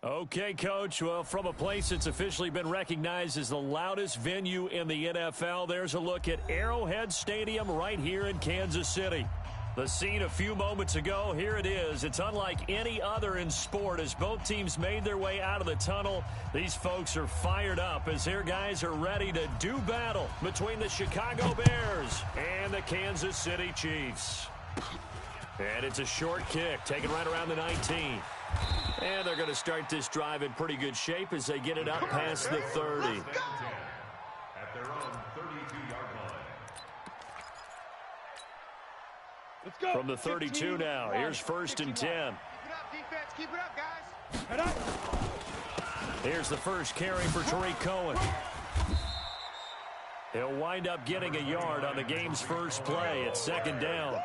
Okay, Coach. Well, from a place that's officially been recognized as the loudest venue in the NFL, there's a look at Arrowhead Stadium right here in Kansas City. The scene a few moments ago, here it is. It's unlike any other in sport as both teams made their way out of the tunnel. These folks are fired up as their guys are ready to do battle between the Chicago Bears and the Kansas City Chiefs. And it's a short kick, taken right around the 19. And they're going to start this drive in pretty good shape as they get it up past the 30. At their own 32-yard line. Let's go. From the 32 now, here's 1st and 10. Keep it up, defense. Keep it up, guys. Head up. Here's the first carry for Tariq Cohen. He'll wind up getting a yard on the game's first play at 2nd down.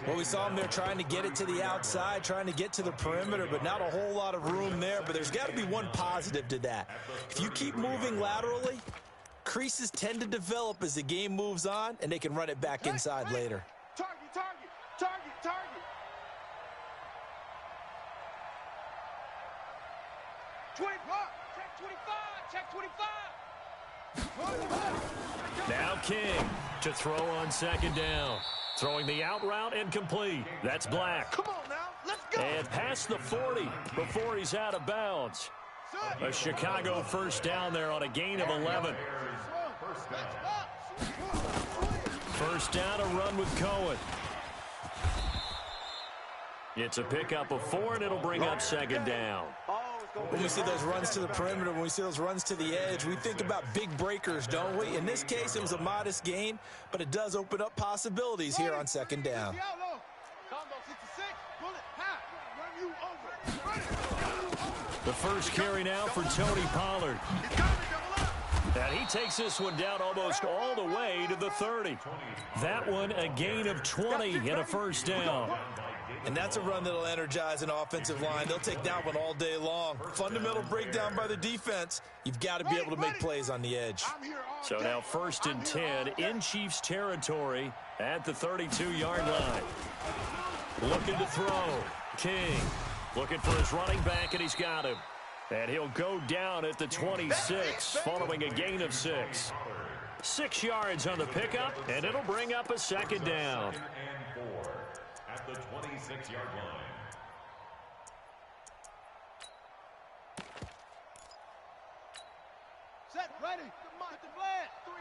Well, we saw him there trying to get it to the outside, trying to get to the perimeter, but not a whole lot of room there. But there's got to be one positive to that. If you keep moving laterally, creases tend to develop as the game moves on, and they can run it back inside later. Target, target, target, target. Check 25. Now King to throw on 2nd down. Throwing the out route and complete. That's Black. Come on now, let's go. And past the 40 before he's out of bounds. A Chicago first down there on a gain of 11. First down, a run with Cohen. It's a pickup of 4, and it'll bring up 2nd down. When we see those runs to the perimeter, when we see those runs to the edge, we think about big breakers, don't we? In this case, it was a modest gain, but it does open up possibilities here on 2nd down. The first carry now for Tony Pollard. And he takes this one down almost all the way to the 30. That one a gain of 20 and a first down. And that's a run that'll energize an offensive line. They'll take that one all day long. Fundamental breakdown by the defense. You've got to be able to make plays on the edge. So now 1st and 10 in Chiefs territory at the 32-yard line. Looking to throw. King looking for his running back, and he's got him. And he'll go down at the 26 following a gain of 6. 6 yards on the pickup, and it'll bring up a 2nd down. At the 26-yard line. Set, ready. Hit the flag. 3.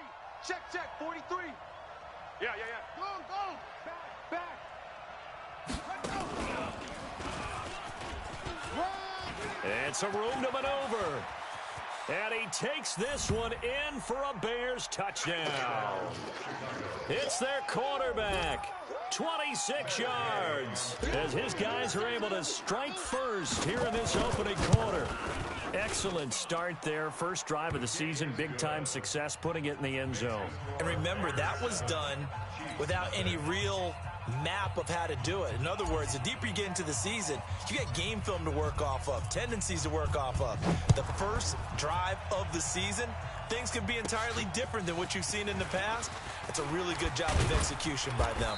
Check, 43. Yeah. Go. Back. Let's go. And some room to maneuver. And he takes this one in for a Bears touchdown. It's their quarterback. 26 yards as his guys are able to strike first here in this opening quarter. Excellent start there. First drive of the season. Big-time success putting it in the end zone. And remember, that was done without any real map of how to do it. In other words, the deeper you get into the season, you get game film to work off of, tendencies to work off of. The first drive of the season, things can be entirely different than what you've seen in the past. It's a really good job of execution by them.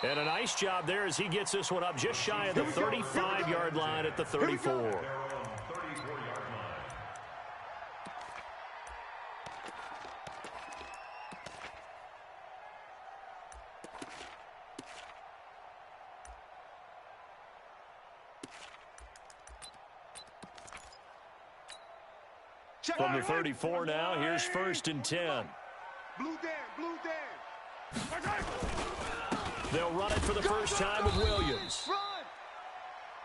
And a nice job there as he gets this one up just shy of the 35-yard line at the 34. From the 34 now, here's 1st and 10. Blue Dan. They'll run it for the first time with Williams.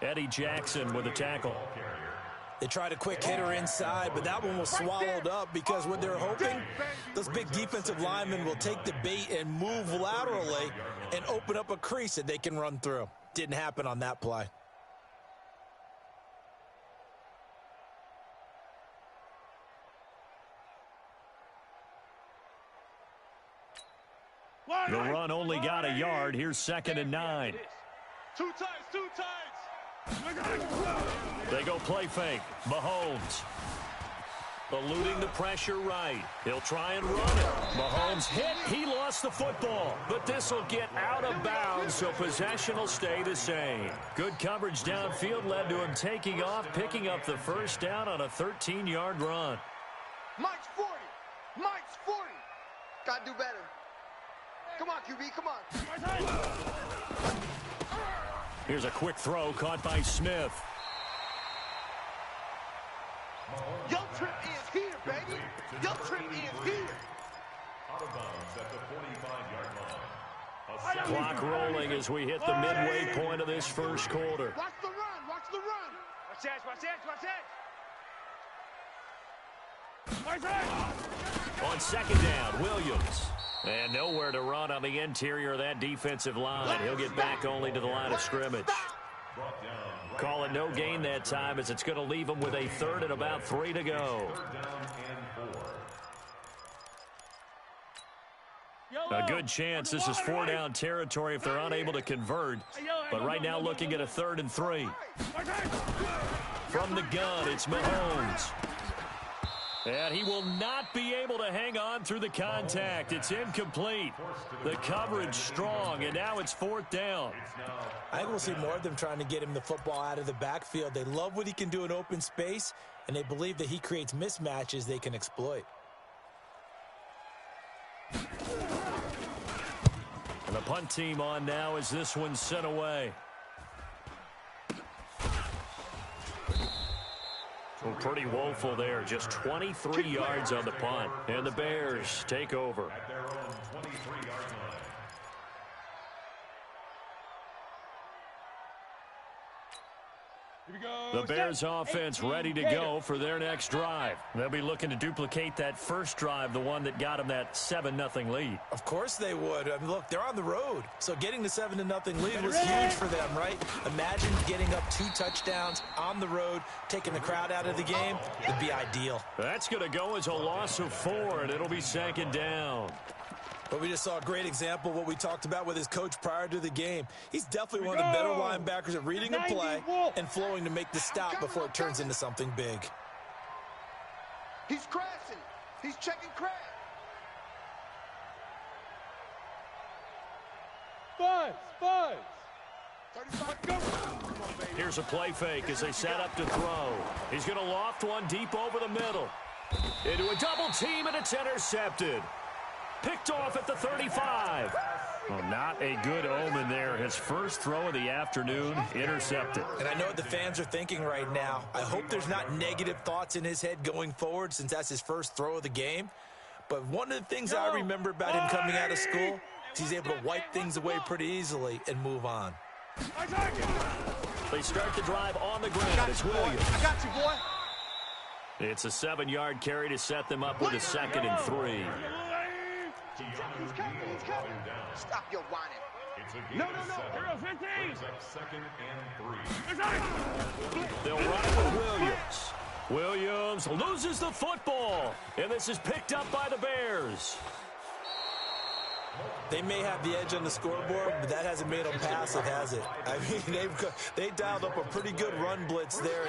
Eddie Jackson with a tackle. They tried a quick hitter inside, but that one was swallowed up because what they're hoping, those big defensive linemen will take the bait and move laterally and open up a crease that they can run through. Didn't happen on that play. The run only got a yard. Here's 2nd and 9. Two tights. They go play fake. Mahomes. Eluding the pressure right. He'll try and run it. Mahomes hit. He lost the football. But this will get out of bounds, so possession will stay the same. Good coverage downfield led to him taking off, picking up the first down on a 13-yard run. Mike's 40. Mike's 40. Gotta do better. Come on, QB, come on. Here's a quick throw caught by Smith. Your trip is here, baby. Your trip is here. Out of bounds at the 45-yard line. Clock rolling as we hit the midway point of this first quarter. Watch the run. Watch the run. Watch that. Watch that. Watch that. On second down, Williams. And nowhere to run on the interior of that defensive line. He'll get back only to the line of scrimmage. Call it no gain that time as it's going to leave him with a third and about 3 to go. A good chance this is 4-down territory if they're unable to convert. But right now looking at a 3rd and 3. From the gun, it's Mahomes. And he will not be able to hang on through the contact. It's incomplete. The coverage strong, and now it's 4th down. I think we'll see more of them trying to get him the football out of the backfield. They love what he can do in open space, and they believe that he creates mismatches they can exploit. And the punt team on now as this one's sent away. Well, pretty woeful there. Just 23 yards on the punt. And the Bears take over. At their own 23-yard line. The Bears offense ready to go for their next drive. They'll be looking to duplicate that first drive, the one that got them that 7-0 lead. Of course they would. I mean, look, they're on the road. So getting the 7-0 lead was huge for them, right? Imagine getting up 2 touchdowns on the road, taking the crowd out of the game. It'd be ideal. That's going to go as a loss of 4, and it'll be 2nd down. But we just saw a great example of what we talked about with his coach prior to the game. He's definitely one of the better linebackers at reading a play and flowing to make the stop before it turns into something big. He's crashing. He's checking crash. 5. 35, go. Here's a play fake as they set up to throw. He's going to loft one deep over the middle. Into a double team, and it's intercepted. Picked off at the 35. Well, not a good omen there. His first throw of the afternoon intercepted. And I know what the fans are thinking right now. I hope there's not negative thoughts in his head going forward since that's his first throw of the game. But one of the things I remember about him coming out of school is he's able to wipe things away pretty easily and move on. They start the drive on the ground. It's Williams. I got you, boy. It's a 7-yard carry to set them up with a 2nd and 3. He's coming. Stop your whining. It's a gain of 7. Brings up 2nd and 3. They'll run it with Williams. Williams loses the football, and this is picked up by the Bears. They may have the edge on the scoreboard, but that hasn't made them passive, has it? I mean, they dialed up a pretty good run blitz there.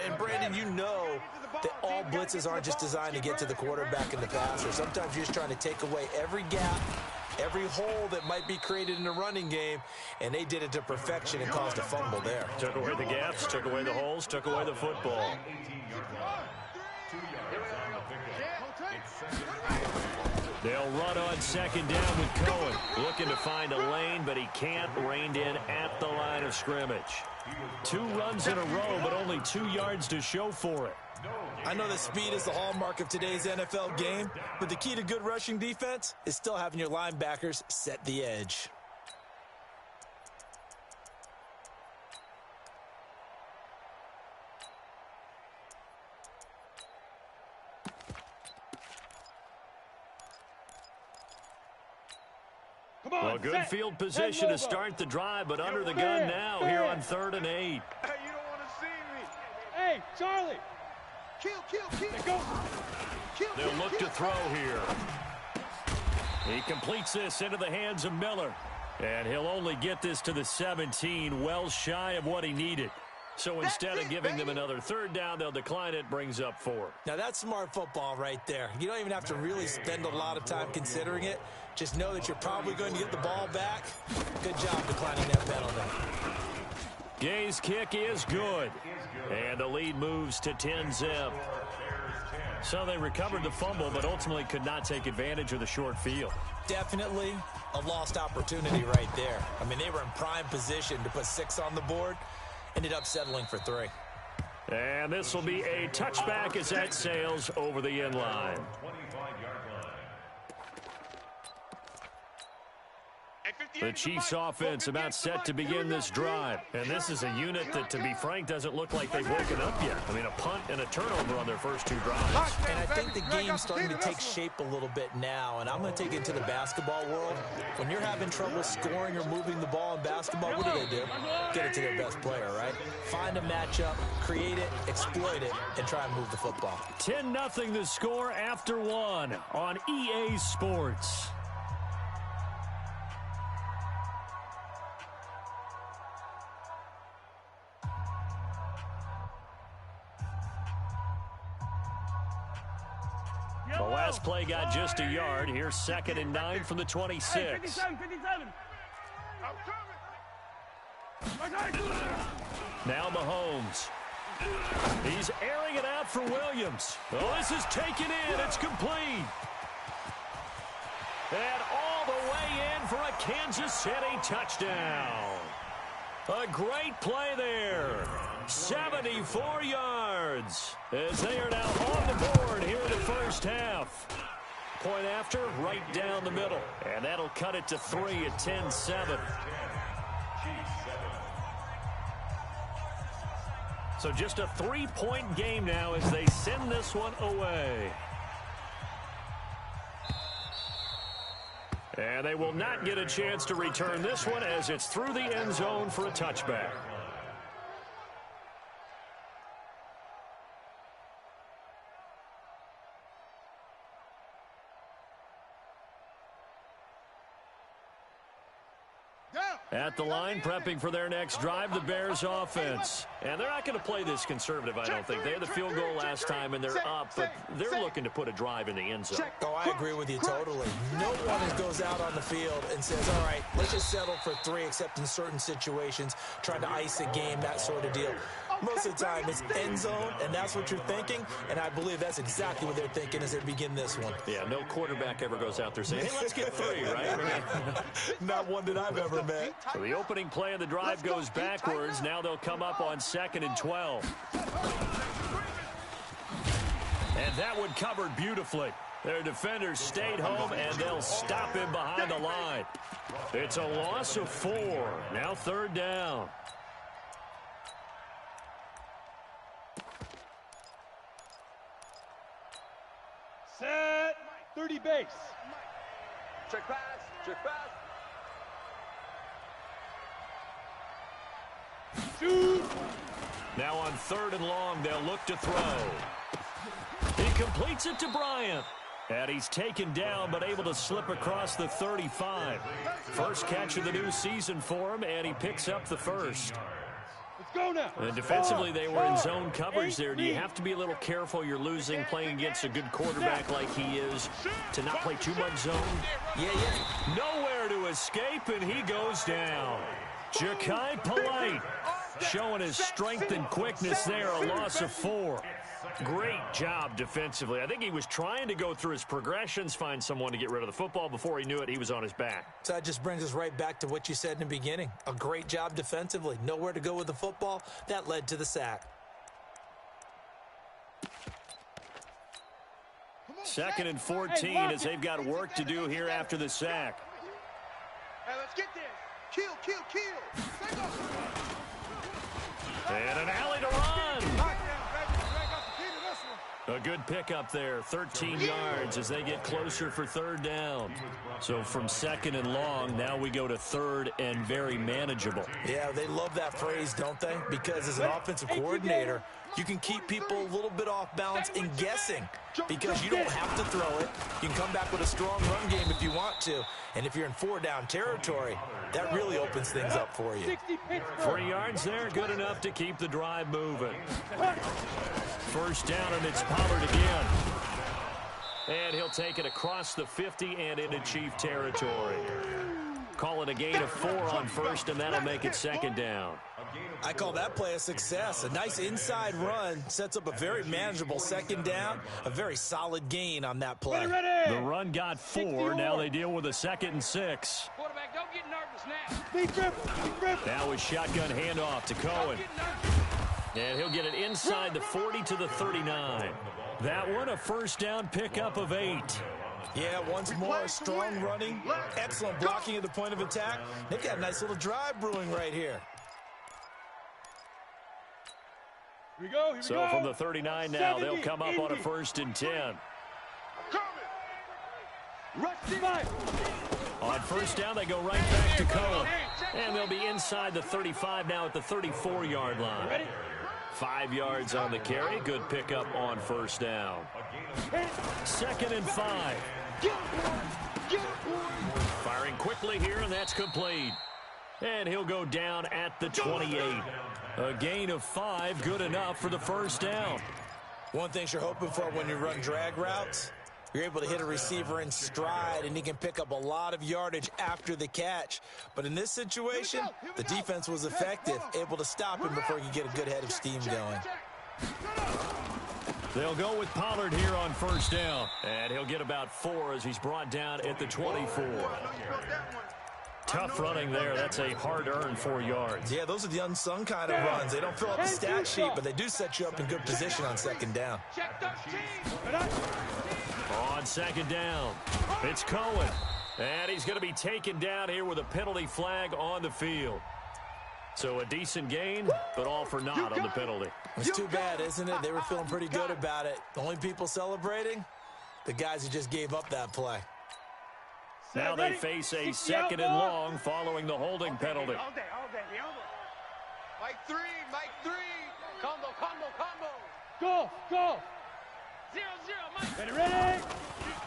And Brandon, you know that all blitzes aren't just designed to get to the quarterback and the passer. Sometimes you're just trying to take away every gap, every hole that might be created in the running game, and they did it to perfection and caused a fumble there. Took away the gaps, took away the holes, took away the football. 2 yards on the pickup. It's 2nd. They'll run on 2nd down with Cohen. Looking to find a lane, but he can't. Reined in at the line of scrimmage. 2 runs in a row, but only 2 yards to show for it. I know that speed is the hallmark of today's NFL game, but the key to good rushing defense is still having your linebackers set the edge. Well, good field position to start the drive, but under the gun now here on 3rd and 8. Hey, you don't want to see me. Hey, Charlie. Kill. Go. They'll look to throw here. He completes this into the hands of Miller. And he'll only get this to the 17, well shy of what he needed. So instead of giving them another third down, they'll decline it, brings up 4. Now, that's smart football right there. You don't even have to really spend a lot of time considering it. Just know that you're probably going to get the ball back. Good job declining that penalty. Gay's kick is good. And the lead moves to 10-zip. So they recovered the fumble, but ultimately could not take advantage of the short field. Definitely a lost opportunity right there. I mean, they were in prime position to put 6 on the board. Ended up settling for 3. And this will be a touchback as that sails over the end line. The Chiefs offense about set to begin this drive. And this is a unit that, to be frank, doesn't look like they've woken up yet. I mean, a punt and a turnover on their first 2 drives. And I think the game's starting to take shape a little bit now. And I'm going to take it to the basketball world. When you're having trouble scoring or moving the ball in basketball, what do? Get it to their best player, right? Find a matchup, create it, exploit it, and try and move the football. 10-0 the score after 1 on EA Sports. The last play got just a yard. Here's 2nd and 9 from the 26. 57. Now Mahomes. He's airing it out for Williams. Oh, this is taken in. It's complete. And all the way in for a Kansas City touchdown. A great play there. 74 yards as they are now on the board here in the first half. Point after, right down the middle. And that'll cut it to 3 at 10-7. So just a 3-point game now as they send this one away. And they will not get a chance to return this one as it's through the end zone for a touchback. At the line, prepping for their next drive, the Bears offense. And they're not going to play this conservative, I don't think. They had the field goal last time, and they're up, but they're looking to put a drive in the end zone. Oh, I agree with you totally. No one goes out on the field and says, all right, let's just settle for 3, except in certain situations, trying to ice a game, that sort of deal. Most of the time, it's end zone, and that's what you're thinking, and I believe that's exactly what they're thinking as they begin this one. Yeah, no quarterback ever goes out there saying, hey, let's get 3, right? Not one that I've ever met. So the opening play of the drive goes backwards. Now they'll come up on 2nd and 12. And that one covered beautifully. Their defenders stayed home, and they'll stop him behind the line. It's a loss of 4. Now 3rd down. Set. 30 base. Check pass. Check pass. Shoot. Now on 3rd and long, they'll look to throw. He completes it to Bryant. And he's taken down, but able to slip across the 35. First catch of the new season for him, and he picks up the first. Let's go now. And defensively, they were in zone coverage there. Do you have to be a little careful? You're losing, playing against a good quarterback like he is, to not play too much zone? Yeah. Nowhere to escape, and he goes down. Jachai Polite showing his strength and quickness there, a loss of 4. Great job defensively. I think he was trying to go through his progressions, find someone to get rid of the football. Before he knew it, he was on his back. So that just brings us right back to what you said in the beginning. A great job defensively. Nowhere to go with the football. That led to the sack. 2nd and 14 as they've got work to do here after the sack. Hey, let's get this. Kill. And an alley to run. A good pickup there, 13 yards as they get closer for 3rd down. So from 2nd and long, now we go to 3rd and very manageable. Yeah, they love that phrase, don't they? Because as an offensive coordinator, you can keep people a little bit off balance and guessing because you don't have to throw it. You can come back with a strong run game if you want to. And if you're in 4-down territory, that really opens things up for you. 3 yards there, good enough to keep the drive moving. First down, and it's Pollard again. And he'll take it across the 50 and into Chief territory. Call it a gain of 4 on first, and that'll make it 2nd down. I call that play a success. A nice inside run sets up a very manageable 2nd down. A very solid gain on that play. The run got 4. Now they deal with a 2nd and 6. Quarterback, don't get nervous now. Now a shotgun handoff to Cohen. And he'll get it inside the 40 to the 39. That one a first down pickup of 8. Yeah, once more, strong running, excellent blocking at the point of attack. They've got a nice little drive brewing right here. Here we go. So from the 39 now, they'll come up on a 1st and 10. On first down, they go right back to Cohen. And they'll be inside the 35 now at the 34-yard line. 5 yards on the carry. Good pickup on first down. 2nd and 5. Firing quickly here, and that's complete. And he'll go down at the 28. A gain of 5, good enough for the first down. One thing you're hoping for when you run drag routes, you're able to hit a receiver in stride, and he can pick up a lot of yardage after the catch. But in this situation, the defense was effective, able to stop him before he could get a good head of steam going. They'll go with Pollard here on first down. And he'll get about 4 as he's brought down at the 24. Tough running there. That's a hard-earned 4 yards. Yeah, those are the unsung kind of runs. They don't fill up the stat sheet, but they do set you up in good position on 2nd down. On 2nd down, it's Cohen. And he's going to be taken down here with a penalty flag on the field. So a decent gain, but all for naught on the penalty. It's too bad, isn't it? They were feeling pretty good about it. The only people celebrating, the guys who just gave up that play. Now they face a 2nd and long following the holding penalty. All day. Mike 3. Combo. Go. 0-0, Mike. Ready.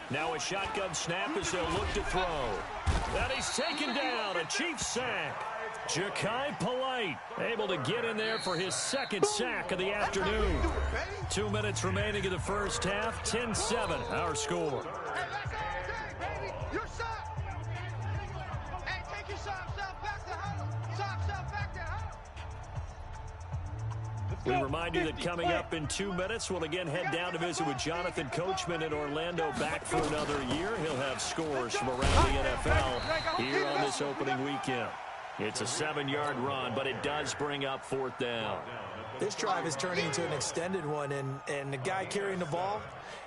Now a shotgun snap as they'll look to throw. And he's taken down, a Chiefs sack. Jachai Polite able to get in there for his 2nd sack of the afternoon. 2 minutes remaining in the first half, 10-7 our score. We remind you that coming up in 2 minutes, we'll again head down to visit with Jonathan Coachman in Orlando, back for another year. He'll have scores from around the NFL here on this opening weekend. It's a 7-yard run, but it does bring up 4th down. This drive is turning into an extended one, and the guy carrying the ball,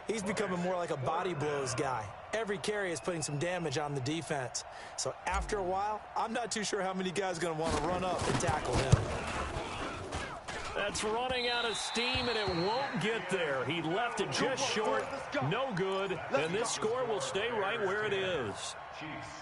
he's becoming more like a body blows guy. Every carry is putting some damage on the defense. So after a while, I'm not too sure how many guys are going to want to run up and tackle him. That's running out of steam, and it won't get there. He left it just short. No good. And this score will stay right where it is.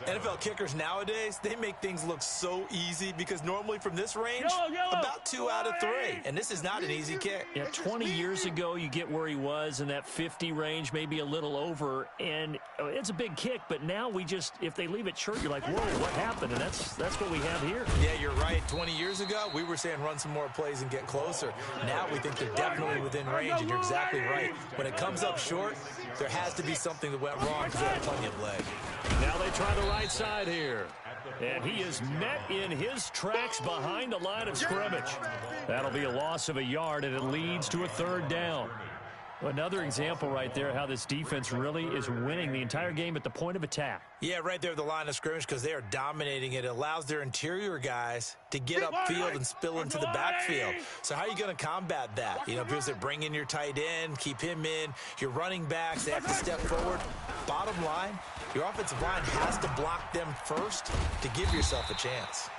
NFL kickers nowadays, they make things look so easy because normally from this range, about 2 out of 3. And this is not an easy kick. Yeah, 20 years ago, you get where he was in that 50 range, maybe a little over. And it's a big kick, but now we just, if they leave it short, you're like, whoa, what happened? And that's what we have here. Yeah, you're right. 20 years ago, we were saying run some more plays and get closer. Now we think they're definitely within range, and you're exactly right. When it comes up short, there has to be something that went wrong because they have plenty of leg. Now they try the right side here. And he is met in his tracks behind the line of scrimmage. That'll be a loss of a yard, and it leads to a 3rd down. Another example right there how this defense really is winning the entire game at the point of attack. Yeah, right there at the line of scrimmage because they are dominating it. It allows their interior guys to get upfield and spill into the backfield. So how are you going to combat that? You know, because they bring in your tight end, keep him in. Your running backs, they have to step forward. Bottom line, your offensive line has to block them first to give yourself a chance.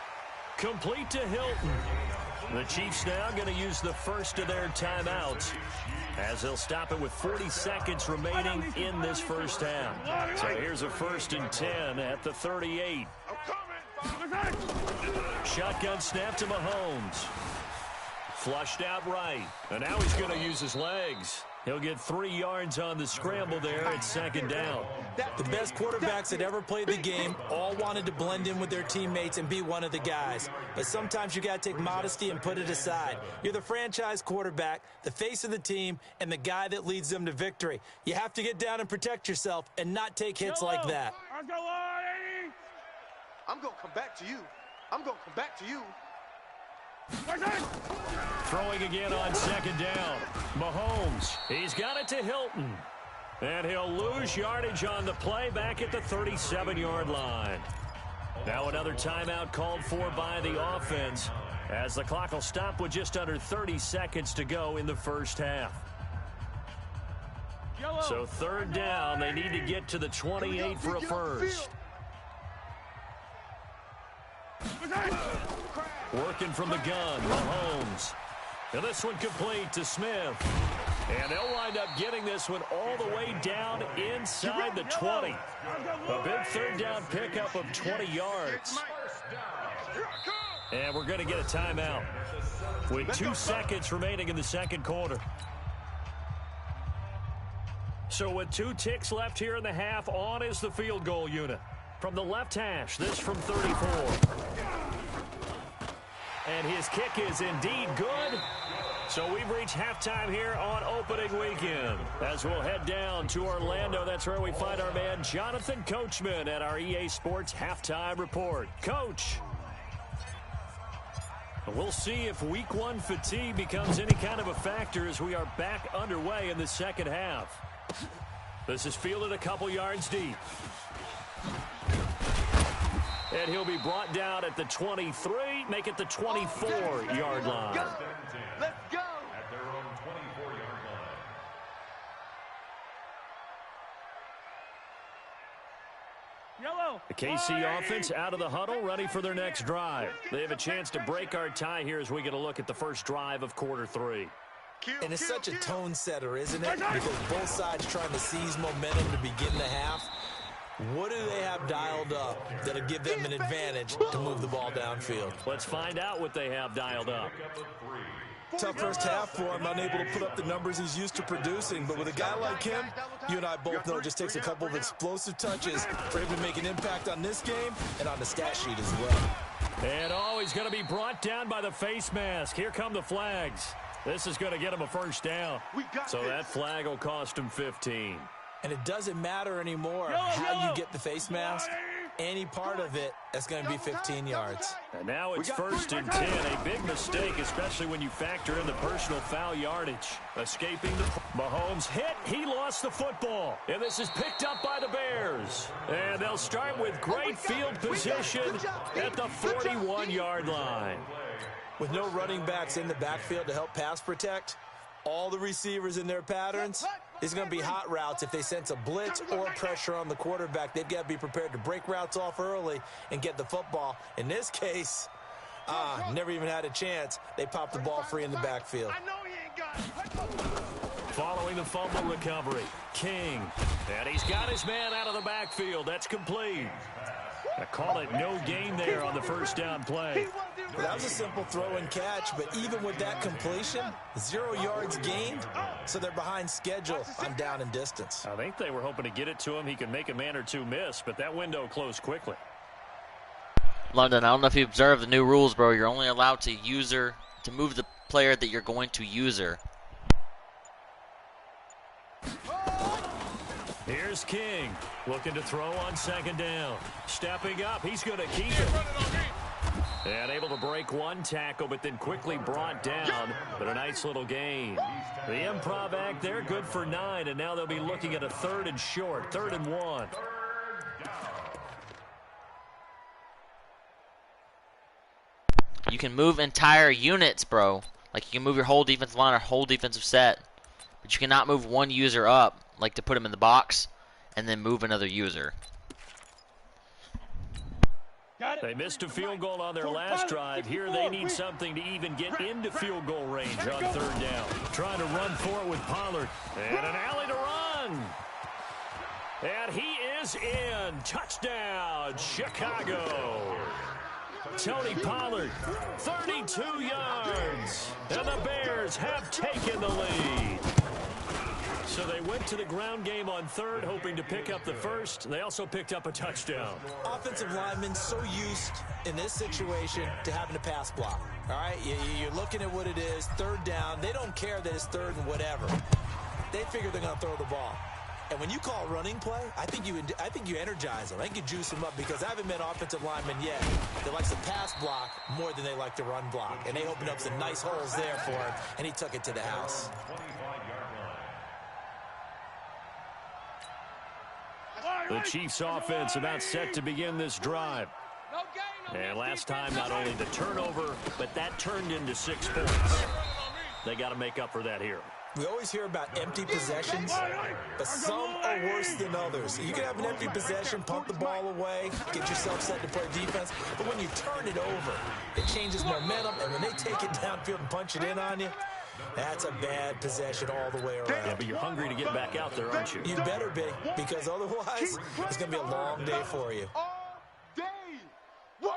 Complete to Hilton. The Chiefs now going to use the first of their timeouts as they'll stop it with 40 seconds remaining in this first half. So here's a 1st and 10 at the 38. Shotgun snap to Mahomes. Flushed out right. And now he's going to use his legs. He'll get 3 yards on the scramble there at second down. The best quarterbacks that ever played the game all wanted to blend in with their teammates and be one of the guys. But sometimes you got to take modesty and put it aside. You're the franchise quarterback, the face of the team, and the guy that leads them to victory. You have to get down and protect yourself and not take hits like that. I'm going to come back to you. I'm going to come back to you. Throwing again on second down. Mahomes, he's got it to Hilton. And he'll lose yardage on the play back at the 37-yard line. Now another timeout called for by the offense as the clock will stop with just under 30 seconds to go in the first half. So third down, they need to get to the 28 for a first. Working from the gun, Mahomes. And this one complete to Smith. And they'll wind up getting this one all the way down inside the 20. A big third down pickup of 20 yards. And we're going to get a timeout with 2 seconds remaining in the second quarter. So with 2 ticks left here in the half, on is the field goal unit. From the left hash, this from 34. And his kick is indeed good. So we've reached halftime here on opening weekend. As we'll head down to Orlando, that's where we find our man Jonathan Coachman at our EA Sports Halftime Report. Coach, we'll see if week 1 fatigue becomes any kind of a factor as we are back underway in the second half. This is fielded a couple yards deep. And he'll be brought down at the 23, make it the 24-yard line. Let's go. At their own 24-yard line. The KC offense out of the huddle, ready for their next drive. They have a chance to break our tie here as we get a look at the first drive of quarter 3. And it's such a tone setter, isn't it? Because both sides trying to seize momentum to begin the half. What do they have dialed up that'll give them an advantage to move the ball downfield? Let's find out what they have dialed up. Tough first half for him, unable to put up the numbers he's used to producing. But with a guy like him, you and I both know it just takes a couple of explosive touches for him to make an impact on this game and on the stat sheet as well. And he's going to be brought down by the face mask. Here come the flags. This is going to get him a first down. So that flag will cost him 15. And it doesn't matter anymore how you get the face mask. Any part of it, that's going to be 15 yards. And now it's 1st and 10. A big mistake, especially when you factor in the personal foul yardage. Escaping the Mahomes hit. He lost the football. And this is picked up by the Bears. And they'll start with great field position at the 41-yard line. With no running backs in the backfield to help pass protect, all the receivers in their patterns, it's going to be hot routes. If they sense a blitz or pressure on the quarterback, they've got to be prepared to break routes off early and get the football. In this case, never even had a chance. They popped the ball free in the backfield. Following the fumble recovery, King. And he's got his man out of the backfield. That's complete. I call it no gain there on the first down play. Well, that was a simple throw and catch, but even with that completion, 0 yards gained, so they're behind schedule on down and distance. I think they were hoping to get it to him. He could make a man or two miss, but that window closed quickly. London, I don't know if you observed the new rules, bro. You're only allowed to move the player that you're going to user. Here's King, looking to throw on second down. Stepping up, he's going to keep it. And able to break one tackle, but then quickly brought down. But a nice little gain. The improv act there, good for 9, and now they'll be looking at a 3rd and short, 3rd and 1. You can move entire units, bro. Like, you can move your whole defensive line or whole defensive set. But you cannot move one user up, like to put him in the box, and then move another user. They missed a field goal on their last drive. Here they need something to even get into field goal range on 3rd down. Trying to run for it with Pollard. And an alley to run. And he is in. Touchdown, Chicago. Tony Pollard, 32 yards. And the Bears have taken the lead. So they went to the ground game on third, hoping to pick up the first. They also picked up a touchdown. Offensive linemen so used in this situation to having to pass block. All right, you're looking at what it is, third down. They don't care that it's third and whatever. They figure they're going to throw the ball. And when you call running play, I think you energize them. I think you juice them up because I haven't met offensive linemen yet that likes to pass block more than they like to run block. And they opened up some nice holes there for him, and he took it to the house. The Chiefs offense about set to begin this drive. And last time, not only the turnover, but that turned into 6 points. They got to make up for that here. We always hear about empty possessions, but some are worse than others. You can have an empty possession, pump the ball away, get yourself set to play defense, but when you turn it over, it changes momentum, and when they take it downfield and punch it in on you, that's a bad possession all the way around. Yeah, but you're hungry to get back out there, aren't you? You better be, because otherwise, it's going to be a long day for you. All day. Woo!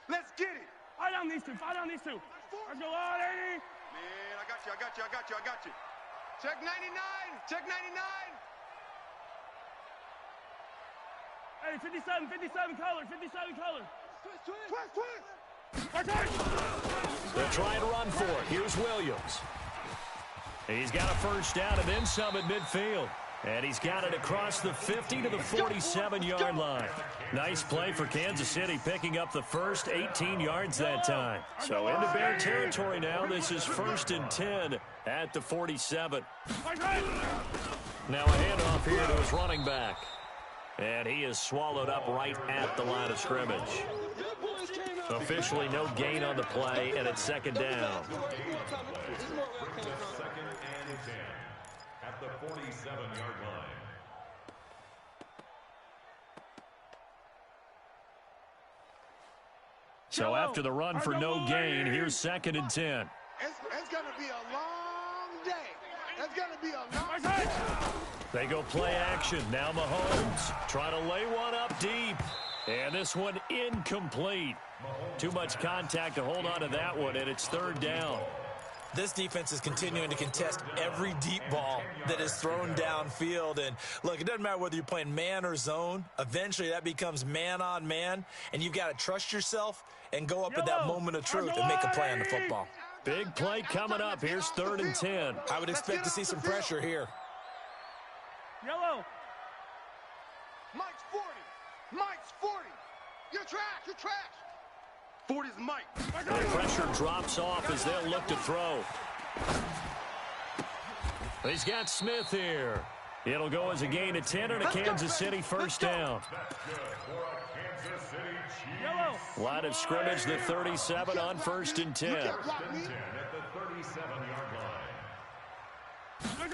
Let's get it. Fight down these two. Let's go on, 80. Man, I got you. Check 99. Hey, 57 color. Twist. They're trying to run for it. Here's Williams. He's got a first down and then some at midfield. And he's got it across the 50 to the 47-yard line. Nice play for Kansas City, picking up the first 18 yards that time. So into Bear territory now. This is 1st and 10 at the 47. Now a handoff here to his running back. And he is swallowed up right at the line of scrimmage. Officially no gain on the play, and it's 2nd down. 2nd and 10 at the 47-yard line. So after the run for no gain, here's 2nd and 10. It's going to be a long day. It's going to be a long day. They go play action. Now Mahomes trying to lay one up deep. And this one incomplete. Too much contact to hold on to that one, and it's 3rd down. This defense is continuing to contest every deep ball that is thrown downfield. And, look, it doesn't matter whether you're playing man or zone. Eventually, that becomes man on man, and you've got to trust yourself and go up at that moment of truth and make a play on the football. Big play coming up. Here's 3rd and 10. I would expect to see some pressure here. Yellow. Mike's 40. You're trash. 40's Mike. The pressure drops off as they'll look to throw. He's got Smith here. It'll go as a gain of 10 and a Kansas City first down. Line of scrimmage, the 37 on 1st and 10. At the 37-yard line.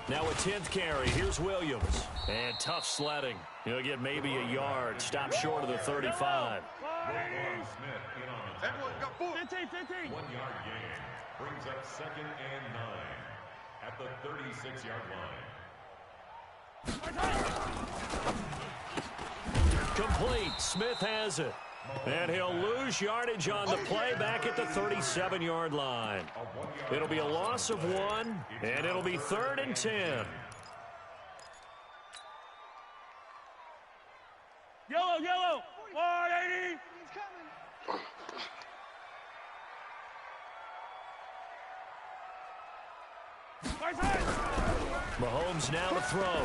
Now a 10th carry. Here's Williams. And tough sledding. He'll get maybe a yard. Stop short of the 35. Everyone got 15. 1 yard gain. Brings up 2nd and 9 at the 36-yard line. Complete. Smith has it. And he'll lose yardage on the play back at the 37-yard line. It'll be a loss of 1, and it'll be 3rd and 10. Yellow. 180. Mahomes now to throw.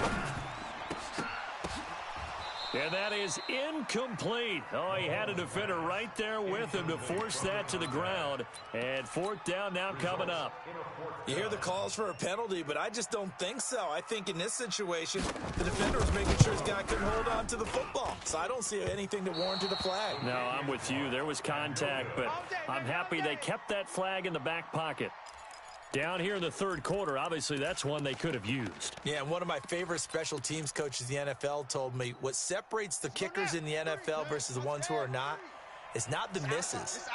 And that is incomplete. Oh, he had a defender right there with him to force that to the ground. And 4th down now coming up. You hear the calls for a penalty, but I just don't think so. I think in this situation, the defender was making sure his guy couldn't hold on to the football. So I don't see anything that warranted a flag. No, I'm with you. There was contact, but I'm happy they kept that flag in the back pocket. Down here in the 3rd quarter, obviously that's one they could have used. Yeah, and one of my favorite special teams coaches in the NFL told me what separates the kickers in the NFL versus the ones who are not is not the misses.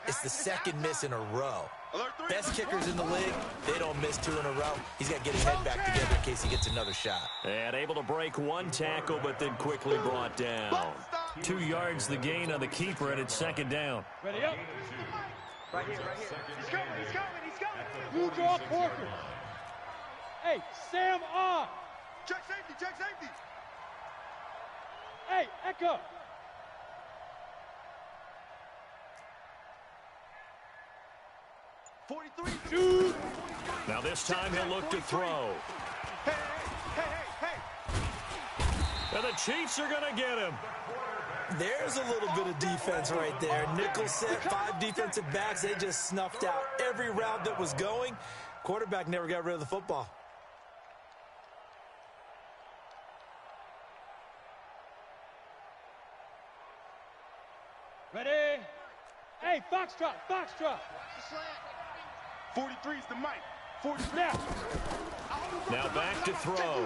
It's the second miss in a row. Best kickers in the league, they don't miss 2 in a row. He's got to get his head back together in case he gets another shot. And able to break 1 tackle, but then quickly brought down. 2 yards the gain on the keeper, and it's second down. Ready up. Right here, right here. He's coming, he's coming, he's coming. Blue draw Porker. Hey, Sam on. Check safety, check safety. Hey, Echo. Shoot. Now this time he'll look to throw. Hey, hey, hey, hey. And the Chiefs are going to get him. There's a little bit of defense right there. Nickel set, 5 defensive backs. They just snuffed out every route that was going. Quarterback never got rid of the football. Ready? Hey, Foxtrot, Foxtrot. 43 is the mic. 40 Snap. Now back to throw.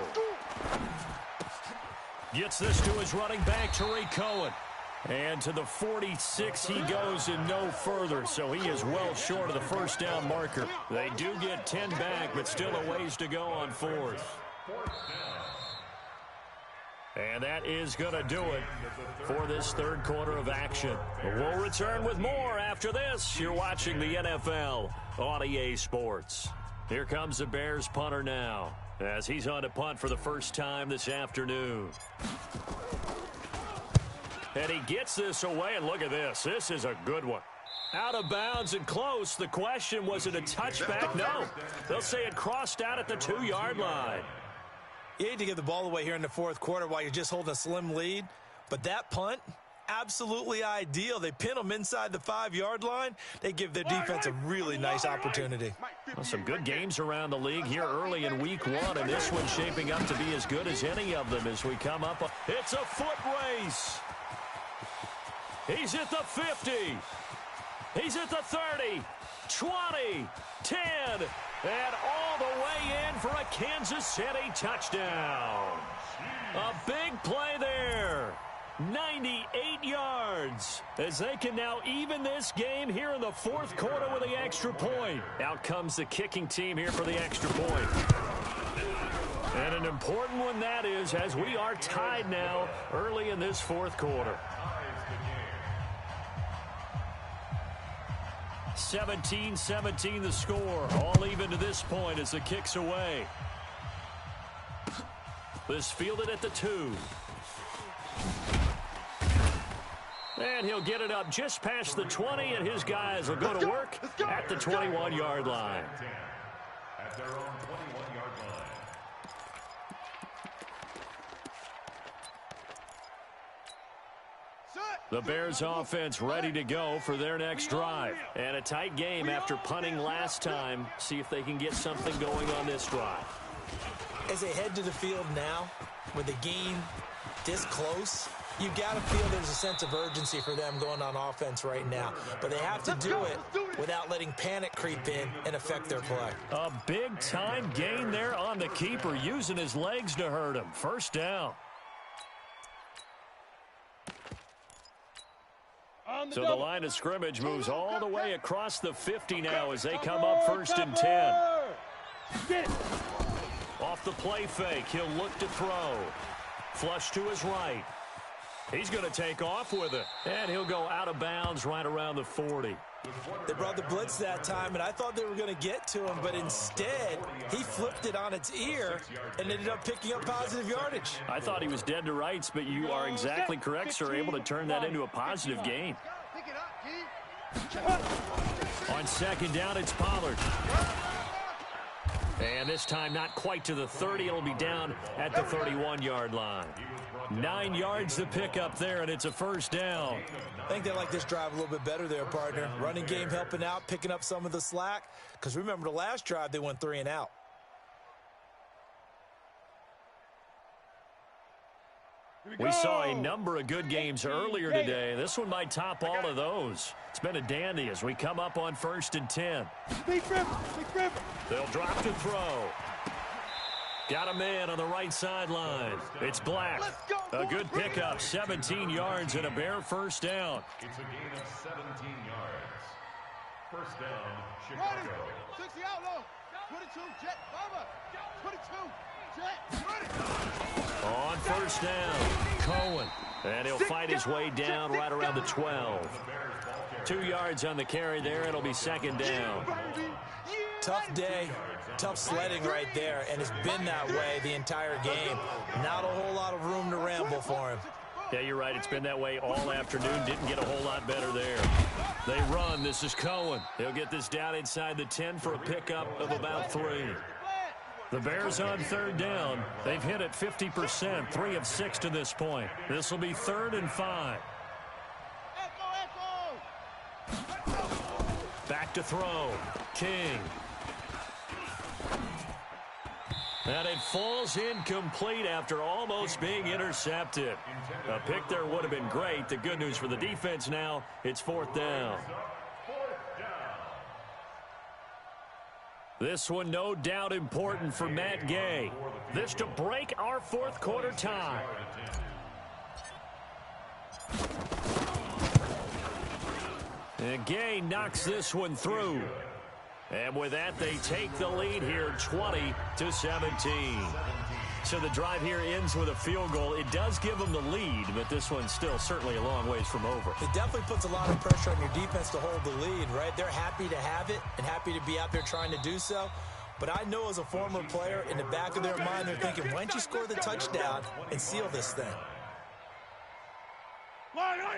Gets this to his running back, Tariq Cohen. And to the 46 he goes and no further, so he is well short of the first down marker. They do get 10 back, but still a ways to go on 4th. And that is going to do it for this third quarter of action. We'll return with more after this. You're watching the NFL on EA Sports. Here comes the Bears punter now, as he's on to punt for the first time this afternoon. And he gets this away, and look at this. This is a good one. Out of bounds and close. The question, was it a touchback? No. They'll say it crossed out at the 2-yard line. You hate to give the ball away here in the fourth quarter while you're just holding a slim lead, but that punt, absolutely ideal. They pin them inside the 5-yard line. They give their defense a really nice opportunity. Well, some good games around the league here early in week 1, and this one's shaping up to be as good as any of them as we come up. It's a foot race. He's at the 50. He's at the 30, 20, 10, and all the way in for a Kansas City touchdown. A big play there. 98 yards as they can now even this game here in the fourth quarter with the extra point. Out comes the kicking team here for the extra point. And an important one that is, as we are tied now early in this fourth quarter. 17-17 the score. All even to this point as the kick's away. This fielded at the 2. And he'll get it up just past the 20, and his guys will go to work at the 21-yard line. At their own 21-yard line. The Bears offense ready to go for their next drive. And a tight game after punting last time. See if they can get something going on this drive. As they head to the field now, with the game this close, you got to feel there's a sense of urgency for them going on offense right now. But they have to do it without letting panic creep in and affect their play. A big-time gain there on the keeper, using his legs to hurt him. First down. So the line of scrimmage moves all the way across the 50 now as they come up 1st and 10. Off the play fake, he'll look to throw. Flush to his right. He's going to take off with it. And he'll go out of bounds right around the 40. They brought the blitz that time, and I thought they were going to get to him, but instead, he flipped it on its ear and ended up picking up positive yardage. I thought he was dead to rights, but you are exactly correct, sir. Able to turn that into a positive gain. On 2nd down, it's Pollard. And this time not quite to the 30. It'll be down at the 31-yard line. 9 yards to pick up there, and it's a first down. I think they like this drive a little bit better there, partner. Running game helping out, picking up some of the slack. Because remember, the last drive, they went 3 and out. We saw a number of good games earlier today. This one might top all of those. It's been a dandy as we come up on 1st and 10. They'll drop to throw. Got a man on the right sideline. It's Black. A good pickup, 17 yards and a Bear first down. It's a gain of 17 yards. First down, Chicago. 60 out low. 22, jet, Bubba. 22, jet, run it. On first down, Cohen. And he'll fight his way down right around the 12. 2 yards on the carry there. It'll be second down. Tough day, tough sledding right there, and it's been that way the entire game. Not a whole lot of room to ramble for him. Yeah, you're right. It's been that way all afternoon. Didn't get a whole lot better there. They run. This is Cohen. He'll get this down inside the 10 for a pickup of about 3. The Bears on third down. They've hit it 50%, 3 of 6 to this point. This will be 3rd and 5. Back to throw. King. And it falls incomplete after almost being intercepted. A pick there would have been great. The good news for the defense now, it's 4th down. This one no doubt important for Matt Gay. This to break our 4th quarter tie. And Gay knocks this one through. And with that, they take the lead here 20-17. So the drive here ends with a field goal. It does give them the lead, but this one's still certainly a long ways from over. It definitely puts a lot of pressure on your defense to hold the lead, right? They're happy to have it and happy to be out there trying to do so. But I know as a former player, in the back of their mind, they're thinking, why don't you score the touchdown and seal this thing?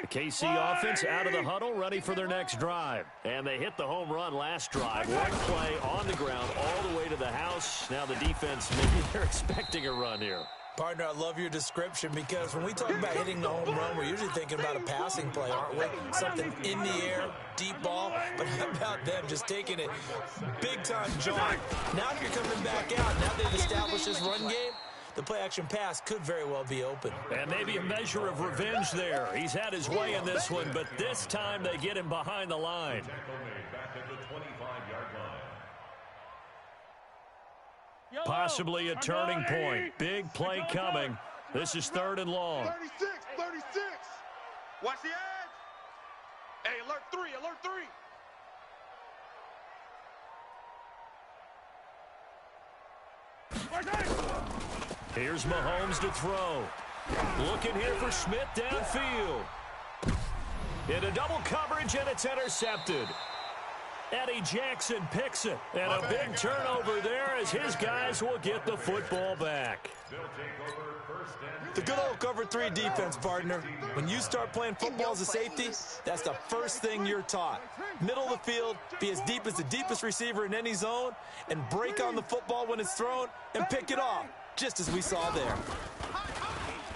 The KC offense out of the huddle, ready for their next drive. And they hit the home run last drive. One play on the ground all the way to the house. Now the defense, maybe they're expecting a run here. Partner, I love your description because when we talk about hitting the home run, we're usually thinking about a passing play, aren't we? Something in the air, deep ball. But how about them just taking it big-time jaunt? Now you're coming back out. Now they've established this run game. The play-action pass could very well be open. And maybe a measure of revenge there. He's had his way in this one, but this time they get him behind the line. Possibly a turning point. Big play coming. This is 3rd and long. 36. Watch the edge. Hey, alert 3, alert 3. Here's Mahomes to throw. Looking here for Smith downfield. Into double coverage, and it's intercepted. Eddie Jackson picks it. And a big turnover there as his guys will get the football back. The good old cover 3 defense, partner. When you start playing football as a safety, that's the first thing you're taught. Middle of the field, be as deep as the deepest receiver in any zone, and break on the football when it's thrown and pick it off, just as we saw there.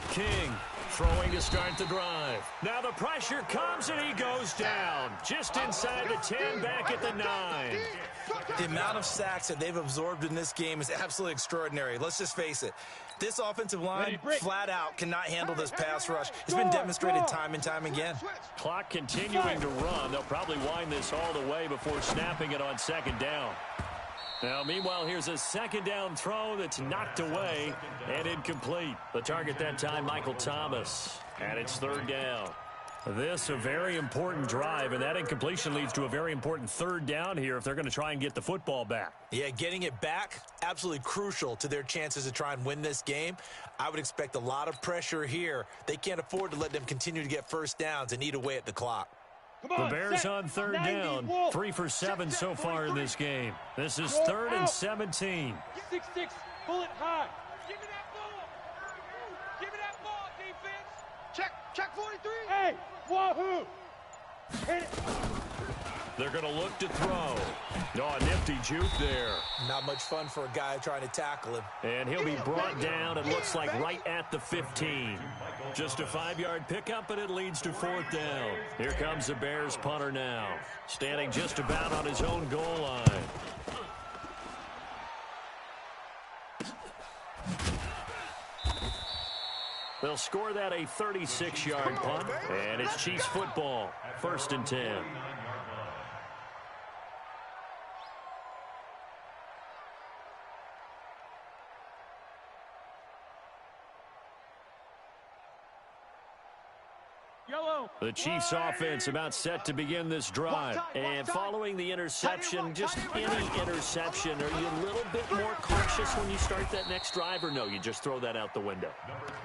King throwing to start the drive. Now the pressure comes and he goes down. Just inside the 10, back at the 9. The amount of sacks that they've absorbed in this game is absolutely extraordinary. Let's just face it. This offensive line, flat out, cannot handle this pass rush. It's been demonstrated time and time again. Clock continuing to run. They'll probably wind this all the way before snapping it on 2nd down. Now, meanwhile, here's a 2nd down throw that's knocked away and incomplete. The target that time, Michael Thomas. And it's 3rd down. This a very important drive, and that incompletion leads to a very important 3rd down here if they're going to try and get the football back. Yeah, getting it back, absolutely crucial to their chances to try and win this game. I would expect a lot of pressure here. They can't afford to let them continue to get first downs and eat away at the clock. The Bears on 3rd down, 3 for 7 so far in this game. This is 3rd and 17. 6-6, bullet high. Give me that ball. Give me that ball, defense. Check 43. Hey, wahoo. Hit it. They're going to look to throw. Oh, a nifty juke there. Not much fun for a guy trying to tackle him. And he'll be brought down, it looks like, right at the 15. Just a 5-yard pickup, and it leads to 4th down. Here comes the Bears punter now, standing just about on his own goal line. They'll score that a 36-yard punt, and it's Chiefs football, 1st and 10. The Chiefs offense about set to begin this drive. And following the interception, just any interception, are you a little bit more cautious when you start that next drive, or no, you just throw that out the window?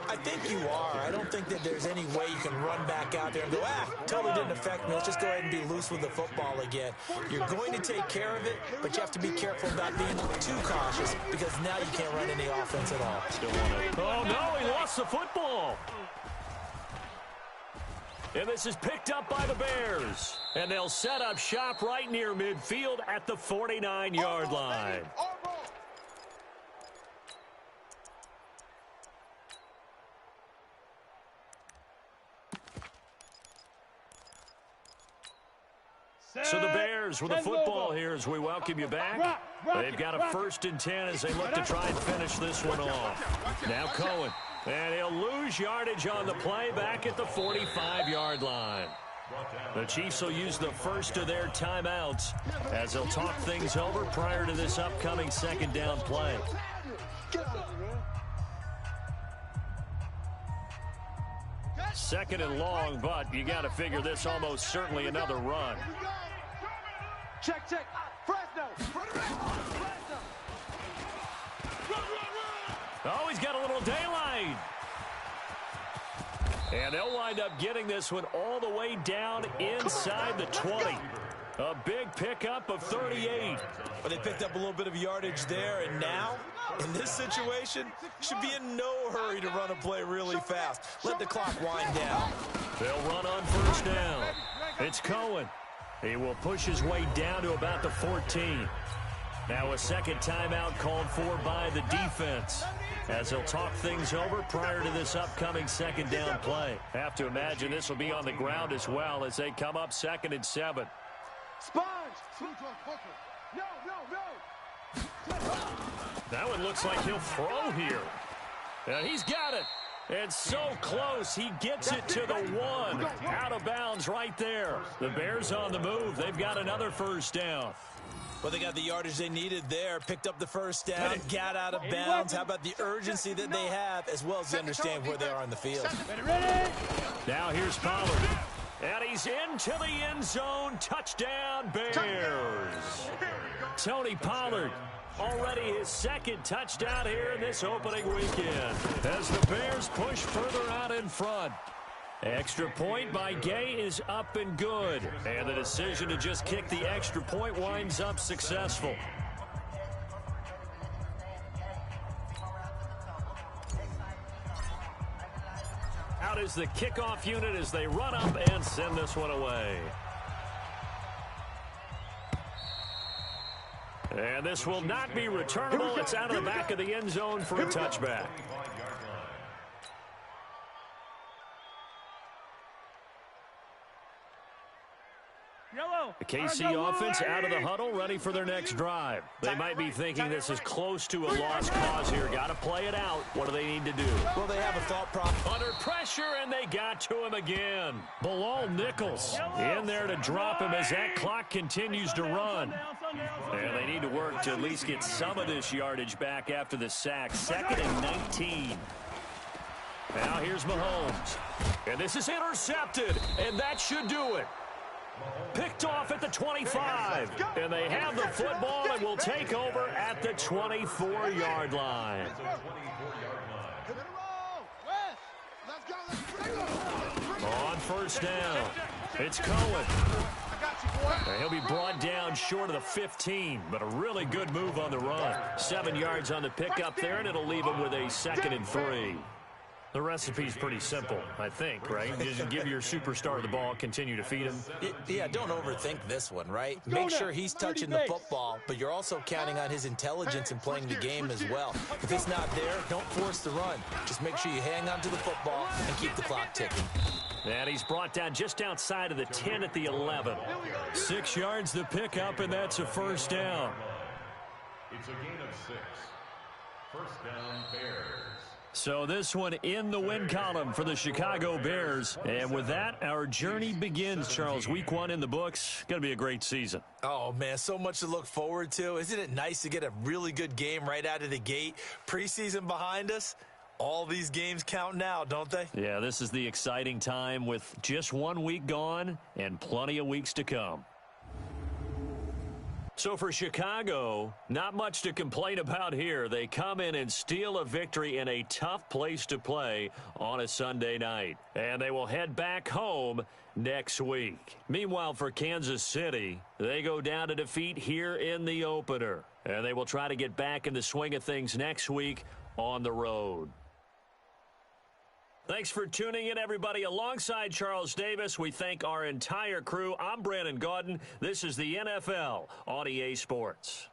I think you are. I don't think that there's any way you can run back out there and go, totally didn't affect me. Let's just go ahead and be loose with the football again. You're going to take care of it, but you have to be careful about being too cautious because now you can't run any offense at all. Oh, no, he lost the football. And this is picked up by the Bears. And they'll set up shop right near midfield at the 49-yard line. So the Bears with the football here as we welcome you back. They've got a 1st and 10 as they look to try and finish this one off. Now Cohen. And he'll lose yardage on the play back at the 45-yard line. The Chiefs will use the first of their timeouts as they'll talk things over prior to this upcoming 2nd down play. Second and long, but you got to figure this almost certainly another run. Check. Fresno. Oh, he's got a little daylight. And they'll wind up getting this one all the way down inside the 20. A big pickup of 38. But they picked up a little bit of yardage there, and now, in this situation, should be in no hurry to run a play really fast. Let the clock wind down. They'll run on 1st down. It's Cohen. He will push his way down to about the 14. Now a 2nd timeout called for by the defense as they'll talk things over prior to this upcoming 2nd down play. Have to imagine this will be on the ground as well as they come up 2nd and 7. Sponge. No. That one looks like he'll throw here. And he's got it. And so close, he gets it to the 1. Out of bounds right there. The Bears on the move. They've got another 1st down. Well, they got the yardage they needed there, picked up the 1st down, got out of bounds. How about the urgency that they have, as well as they understand where they are in the field. Now here's Pollard. And he's into the end zone. Touchdown, Bears. Tony Pollard, already his 2nd touchdown here in this opening weekend, as the Bears push further out in front. Extra point by Gay is up and good. And the decision to just kick the extra point winds up successful. Out is the kickoff unit as they run up and send this one away. And this will not be returnable. It's out of the back of the end zone for a touchback. The KC offense out of the huddle, ready for their next drive. They might be thinking this is close to a lost cause here. Got to play it out. What do they need to do? Well, they have a thought process. Under pressure, and they got to him again. Bilal Nichols in there to drop him as that clock continues to run. And they need to work to at least get some of this yardage back after the sack. 2nd and 19. Now here's Mahomes. And this is intercepted, and that should do it. Picked off at the 25. And they have the football and will take over at the 24-yard line. On 1st down, it's Cohen. And he'll be brought down short of the 15, but a really good move on the run. 7 yards on the pickup there, and it'll leave him with a 2nd and 3. The recipe's pretty simple, I think, right? You just give your superstar the ball, continue to feed him. Yeah, don't overthink this one, right? Make sure he's touching the football, but you're also counting on his intelligence in playing the game as well. If it's not there, don't force the run. Just make sure you hang on to the football and keep the clock ticking. And he's brought down just outside of the 10 at the 11. 6 yards to pick up, and that's a 1st down. It's a gain of 6. 1st down, Bears. So this one in the win column for the Chicago Bears. And with that, our journey begins, Charles. Week 1 in the books. Going to be a great season. Oh, man, so much to look forward to. Isn't it nice to get a really good game right out of the gate? Preseason behind us. All these games count now, don't they? Yeah, this is the exciting time with just 1 week gone and plenty of weeks to come. So for Chicago, not much to complain about here. They come in and steal a victory in a tough place to play on a Sunday night. And they will head back home next week. Meanwhile, for Kansas City, they go down to defeat here in the opener. And they will try to get back in the swing of things next week on the road. Thanks for tuning in, everybody. Alongside Charles Davis, we thank our entire crew. I'm Brandon Gaudin. This is the NFL on EA Sports.